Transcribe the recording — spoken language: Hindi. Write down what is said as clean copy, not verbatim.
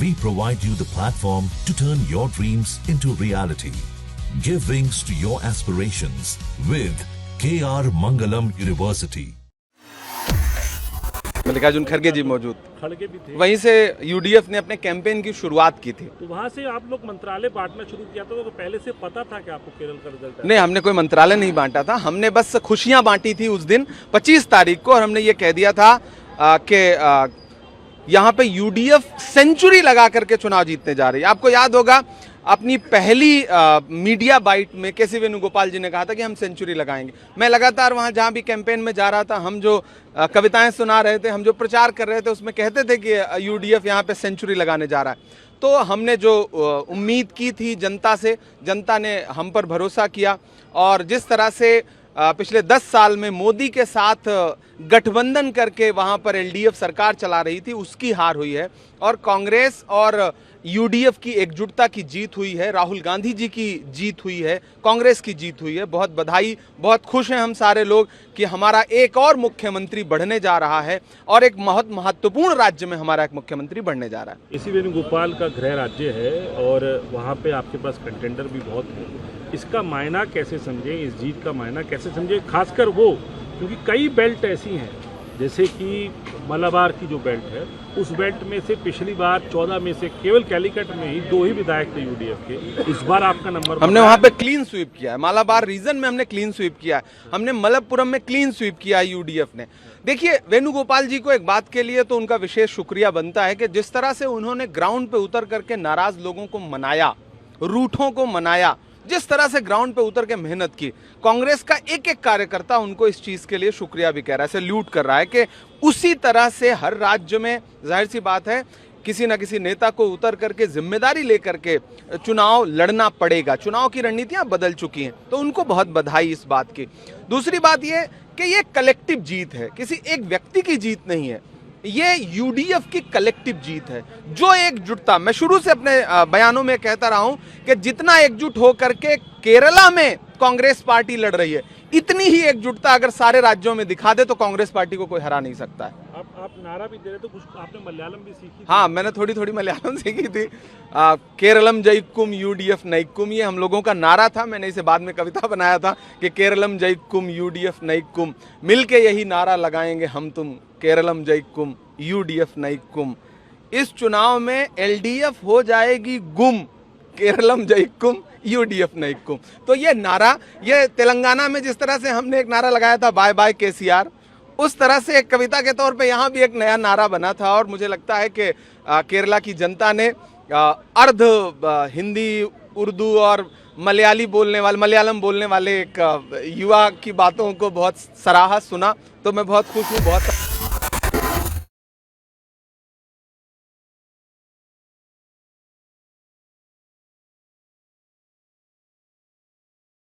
We provide you the platform to turn your dreams into reality. Give wings to your aspirations with KR Mangalam University. Mallikarjun खड़गे जी मौजूद, खड़गे भी थे। वहीं से यूडीएफ ने अपने कैंपेन की शुरुआत की थी। तो वहाँ से आप लोग मंत्रालय बांटना शुरू किया था, तो पहले से पता था कि आपको केरल का रिजल्ट? नहीं, हमने कोई मंत्रालय नहीं बांटा था, हमने बस खुशियां बांटी थी उस दिन 25 तारीख को, और हमने ये कह दिया था कि यहाँ पे यूडीएफ सेंचुरी लगा करके चुनाव जीतने जा रही है। आपको याद होगा अपनी पहली मीडिया बाइट में केसी वेणुगोपाल जी ने कहा था कि हम सेंचुरी लगाएंगे। मैं लगातार वहां जहां भी कैंपेन में जा रहा था, हम जो कविताएं सुना रहे थे, हम जो प्रचार कर रहे थे, उसमें कहते थे कि यूडीएफ यहाँ पे सेंचुरी लगाने जा रहा है। तो हमने जो उम्मीद की थी जनता से, जनता ने हम पर भरोसा किया, और जिस तरह से पिछले 10 साल में मोदी के साथ गठबंधन करके वहां पर एलडीएफ सरकार चला रही थी, उसकी हार हुई है, और कांग्रेस और यूडीएफ की एकजुटता की जीत हुई है, राहुल गांधी जी की जीत हुई है, कांग्रेस की जीत हुई है। बहुत बधाई, बहुत खुश हैं हम सारे लोग कि हमारा एक और मुख्यमंत्री बढ़ने जा रहा है, और एक बहुत महत्वपूर्ण राज्य में हमारा एक मुख्यमंत्री बढ़ने जा रहा है। केसी वेणुगोपाल का गृह राज्य है और वहाँ पे आपके पास कंटेंडर भी बहुत है। इसका मायना कैसे समझे, इस जीत का मायना कैसे समझे, खासकर वो क्योंकि कई बेल्ट ऐसी हैं, जैसे कि मलाबार की जो बेल्ट है, उस बेल्ट में से पिछली बार 14 में से केवल कैलीकट में ही 2 ही विधायक थे यूडीएफ के। इस बार आपका नंबर, हमने वहां पे क्लीन स्वीप किया है, मालाबार रीजन में हमने क्लीन स्वीप किया है, हमने मलप्पुरम में क्लीन स्वीप किया है यूडीएफ ने। देखिए, वेणुगोपाल जी को एक बात के लिए तो उनका विशेष शुक्रिया बनता है कि जिस तरह से उन्होंने ग्राउंड पे उतर करके नाराज लोगों को मनाया, रूठों को मनाया, जिस तरह से ग्राउंड पे उतर के मेहनत की, कांग्रेस का एक एक कार्यकर्ता उनको इस चीज के लिए शुक्रिया भी कह रहा है, सैल्यूट कर रहा है कि उसी तरह से हर राज्य में जाहिर सी बात है किसी न किसी नेता को उतर करके जिम्मेदारी लेकर के चुनाव लड़ना पड़ेगा। चुनाव की रणनीतियां बदल चुकी हैं, तो उनको बहुत बधाई इस बात की। दूसरी बात यह कि ये कलेक्टिव जीत है, किसी एक व्यक्ति की जीत नहीं है, ये यूडीएफ की कलेक्टिव जीत है। जो एकजुटता, मैं शुरू से अपने बयानों में कहता रहा हूं कि जितना एकजुट होकर के केरला में कांग्रेस पार्टी लड़ रही है, इतनी ही एकजुटता अगर सारे राज्यों में दिखा दे तो कांग्रेस पार्टी को कोई हरा नहीं सकता है। आप नारा भी दे रहे, तो कुछ आपने मलयालम भी सीखी? हाँ, मैंने थोड़ी थोड़ी मलयालम सीखी थी। केरलम जयकुम यूडीएफ नैकुम, ये हम लोगों का नारा था। मैंने इसे बाद में कविता बनाया था कि केरलम जयकुम यूडीएफ नैकुम, मिलके यही नारा लगाएंगे हम तुम, केरलम जयकुम यूडीएफ नैकुम। इस चुनाव में एलडीएफ हो जाएगी गुम, केरलम जयकुम यूडीएफ नैकुम। तो ये नारा, ये तेलंगाना में जिस तरह से हमने एक नारा लगाया था बाय बाय केसीआर, उस तरह से एक कविता के तौर पे यहाँ भी एक नया नारा बना था। और मुझे लगता है कि केरला की जनता ने अर्ध हिंदी, उर्दू और मलयालम बोलने वाले एक युवा की बातों को बहुत सराहा, सुना। तो मैं बहुत खुश हूँ, बहुत